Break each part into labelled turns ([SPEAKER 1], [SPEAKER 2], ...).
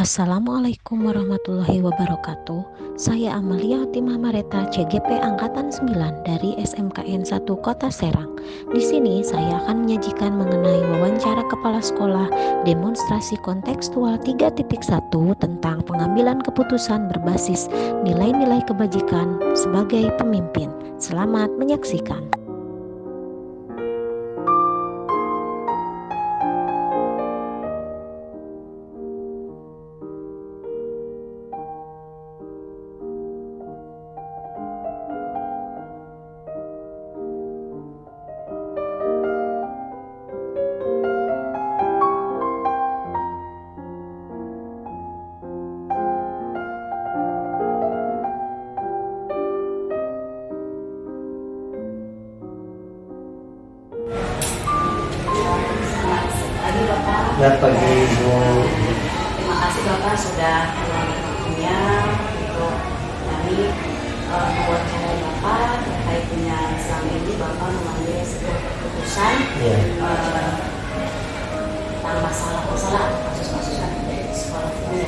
[SPEAKER 1] Assalamualaikum warahmatullahi wabarakatuh. Saya Amalia Otimah Mareta, CGP Angkatan 9 dari SMKN 1 Kota Serang. Di sini saya akan menyajikan mengenai wawancara kepala sekolah demonstrasi kontekstual 3.1 tentang pengambilan keputusan berbasis nilai-nilai kebajikan sebagai pemimpin. Selamat menyaksikan.
[SPEAKER 2] Selamat pagi Ibu.
[SPEAKER 3] Terima kasih Bapak sudah meluangkan waktunya untuk kami wawancara Bapak terkait dengan selama ini Bapak mengambil sebuah keputusan tentang masalah-masalah kasus-kasus yang ada di sekolah ini.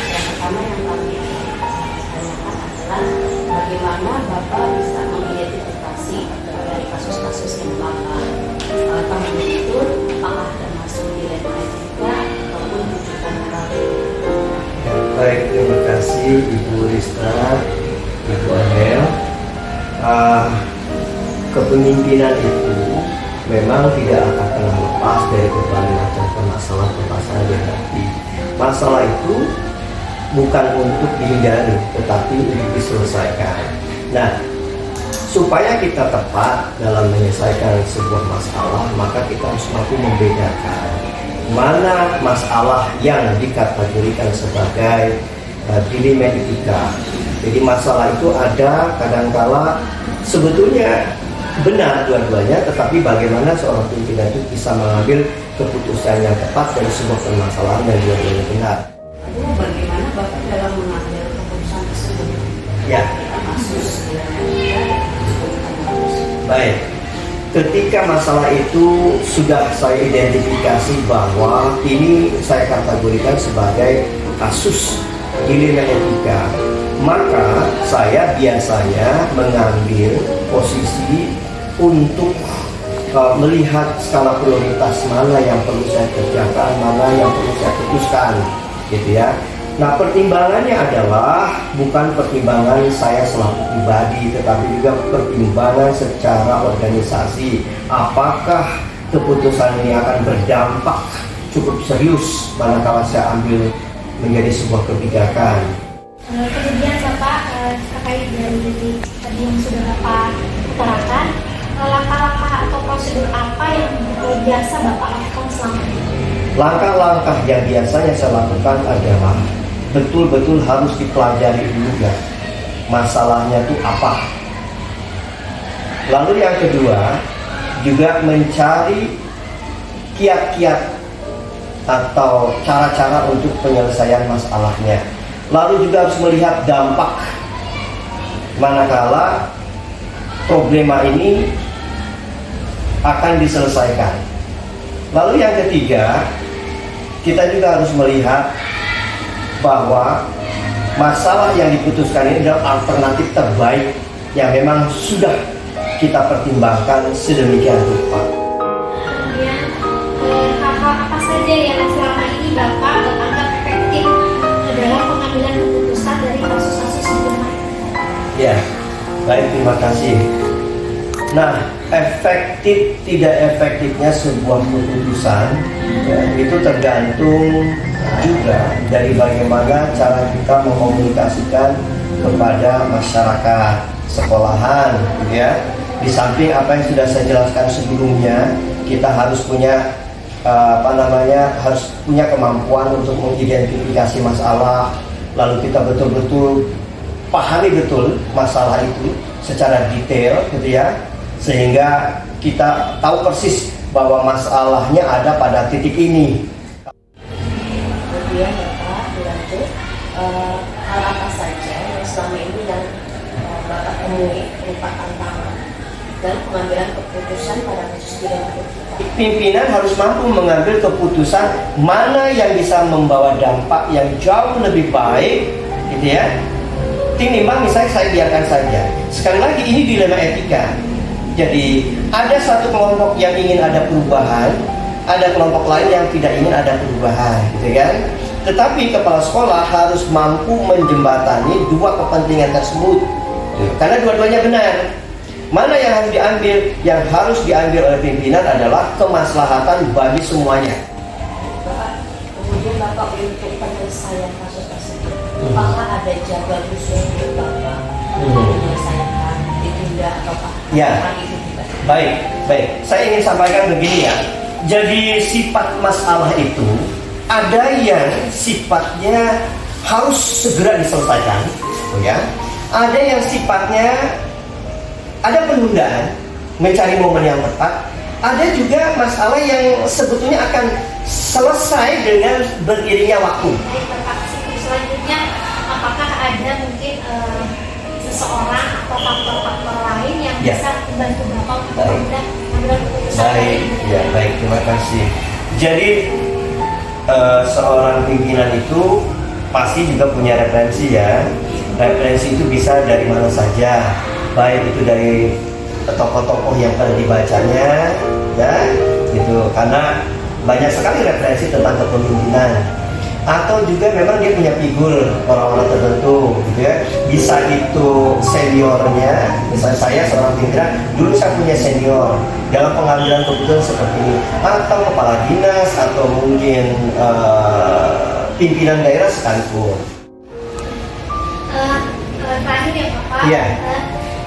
[SPEAKER 3] Yang pertama yang kami tanyakan adalah bagaimana Bapak bisa mengidentifikasi dari kasus-kasus yang Bapak temui itu apakah termasuk nilai-nilai etika ataupun tuntutan moral.
[SPEAKER 2] Baik, terima kasih Ibu Rista, Ibu Amel. Kepemimpinan itu memang tidak akan pernah lepas dari berbagai macam permasalahan yang dihadapi. Masalah itu bukan untuk dihindari, tetapi untuk diselesaikan. Nah, supaya kita tepat dalam menyelesaikan sebuah masalah, maka kita harus mampu membedakan mana masalah yang dikategorikan sebagai dilema etika. Jadi masalah itu ada kadangkala sebetulnya benar dua-duanya, tetapi bagaimana seorang pimpinan itu bisa mengambil keputusan yang tepat dari sebuah permasalahan yang dua-duanya benar.
[SPEAKER 3] Lalu bagaimana Bapak dalam mengambil keputusan tersebut?
[SPEAKER 2] Ya. Baik, ketika masalah itu sudah saya identifikasi bahwa ini saya kategorikan sebagai kasus dilema etika, maka saya biasanya mengambil posisi untuk melihat skala prioritas mana yang perlu saya kerjakan, mana yang perlu saya putuskan, gitu ya. Nah, pertimbangannya adalah bukan pertimbangan saya selaku pribadi, tetapi juga pertimbangan secara organisasi. Apakah keputusan ini akan berdampak cukup serius manakala saya ambil menjadi sebuah kebijakan.
[SPEAKER 4] Kemudian Bapak terkait dari tadi yang sudah Bapak utarakan, langkah-langkah atau prosedur apa yang biasa Bapak lakukan selama ini?
[SPEAKER 2] Langkah-langkah yang biasanya saya lakukan adalah betul-betul harus dipelajari dulu ya, masalahnya itu apa. Lalu yang kedua, juga mencari kiat-kiat atau cara-cara untuk penyelesaian masalahnya. Lalu juga harus melihat dampak manakala problema ini akan diselesaikan. Lalu yang ketiga, kita juga harus melihat bahwa masalah yang diputuskan ini adalah alternatif terbaik yang memang sudah kita pertimbangkan sedemikian rupa.
[SPEAKER 4] Kemudian hal-hal apa saja yang selama ini Bapak anggap efektif dalam pengambilan keputusan dari kasus-kasus dilema etika?
[SPEAKER 2] Ya, baik, terima kasih. Nah, efektif tidak efektifnya sebuah keputusan ya, itu tergantung juga dari bagaimana cara kita mengkomunikasikan kepada masyarakat sekolahan, gitu ya. Di samping apa yang sudah saya jelaskan sebelumnya, kita harus punya harus punya kemampuan untuk mengidentifikasi masalah, lalu kita betul-betul pahami betul masalah itu secara detail, gitu ya, sehingga kita tahu persis bahwa masalahnya ada pada titik ini.
[SPEAKER 3] Kemudian Bapak berlanjut hal apa saja yang selama ini yang Bapak temui berupa tantangan dalam pengambilan keputusan pada kasus dilema etika
[SPEAKER 2] pimpinan harus mampu mengambil keputusan mana yang bisa membawa dampak yang jauh lebih baik, gitu ya. Tinimbang misalnya saya biarkan saja. Sekali lagi ini dilema etika. Jadi ada satu kelompok yang ingin ada perubahan, ada kelompok lain yang tidak ingin ada perubahan, gitu kan. Tetapi kepala sekolah harus mampu menjembatani dua kepentingan tersebut, karena dua-duanya benar. Mana yang harus diambil? Yang harus diambil oleh pimpinan adalah kemaslahatan bagi semuanya.
[SPEAKER 3] Kemudian Bapak untuk penyelesaian kasus tersebut, apakah ada jaga khusus untuk Bapak menyelesaikan, ditunda atau apa?
[SPEAKER 2] Ya, baik. Saya ingin sampaikan begini ya. Jadi sifat masalah itu ada yang sifatnya harus segera diselesaikan, ya. Ada yang sifatnya ada penundaan, mencari momen yang tepat. Ada juga masalah yang sebetulnya akan selesai dengan beriringnya waktu.
[SPEAKER 4] Baik, Bapak. Selanjutnya, apakah ada mungkin seseorang atau faktor-faktor lain yang bisa membantu Bapak untuk mengambil keputusan?
[SPEAKER 2] Baik, terima kasih. Jadi seorang pimpinan itu pasti juga punya referensi ya. Referensi itu bisa dari mana saja, baik itu dari tokoh-tokoh yang pernah dibacanya, ya, gitu. Karena banyak sekali referensi tentang kepemimpinan. Atau juga memang dia punya figur orang-orang tertentu, gitu ya. Bisa itu seniornya, misalnya saya seorang pimpinan, dulu saya punya senior dalam pengambilan keputusan seperti ini, atau kepala dinas, atau mungkin pimpinan daerah sekalipun.
[SPEAKER 4] Terakhir ya Bapak,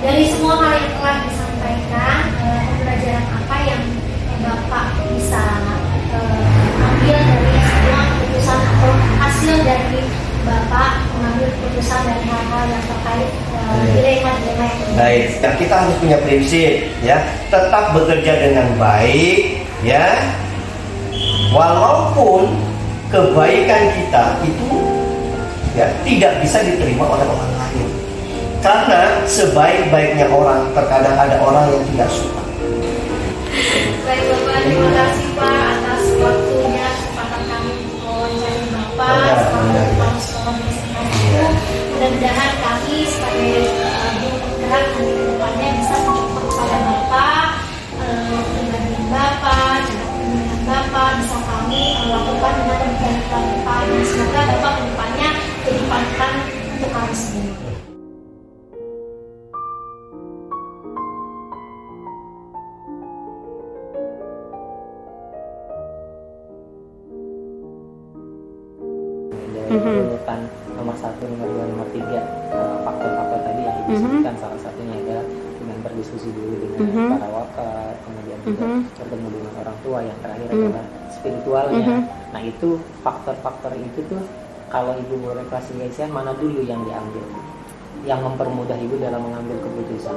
[SPEAKER 4] dari semua hal yang telah disampaikan, pembelajaran apa yang Bapak bisa ambil dari semua keputusan atau hasil dari Bapak mengambil keputusan dari hal-hal yang terkait dilema-dilema yang terjadi?
[SPEAKER 2] Baik, dan kita harus punya prinsip, ya, tetap bekerja dengan baik, ya, walaupun kebaikan kita itu ya tidak bisa diterima oleh orang lain. Karena sebaik-baiknya orang, terkadang ada orang yang tidak suka.
[SPEAKER 4] Baik Bapak, terima kasih Pak atas waktunya, kesempatan kami untuk mewawancari Bapak sebagai kepala sekolah SMK itu. Mudah-mudahan kami sebagai guru penggerak nanti ke depannya bisa mencoba kepada Bapak, pribadian Bapak, cara pemilihan Bapak, bisa kami lakukan dengan lebih baik ke depan. Dan semoga Bapak ke depannya jadi panutan untuk kami semua.
[SPEAKER 5] Urutan nomor 1, nomor 2, nomor 3 faktor-faktor tadi yang disebutkan, salah satunya adalah dengan berdiskusi dulu dengan para wakil, kemudian juga bertemu dengan orang tua, yang terakhir adalah spiritualnya. Nah itu faktor-faktor itu tuh kalau ibu boleh klasifikasikan mana dulu yang diambil, yang mempermudah ibu dalam mengambil keputusan?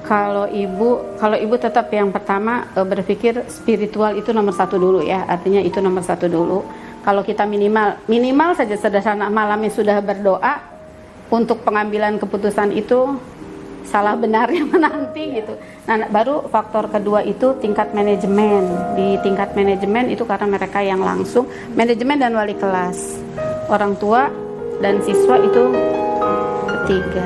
[SPEAKER 6] Kalau ibu tetap yang pertama berpikir spiritual itu nomor 1 dulu ya, artinya itu nomor 1 dulu. Kalau kita minimal saja sederhana malamnya sudah berdoa untuk pengambilan keputusan itu salah benarnya menanti gitu. Nah baru faktor kedua itu tingkat manajemen. Di tingkat manajemen itu karena mereka yang langsung manajemen dan wali kelas, orang tua dan siswa itu ketiga.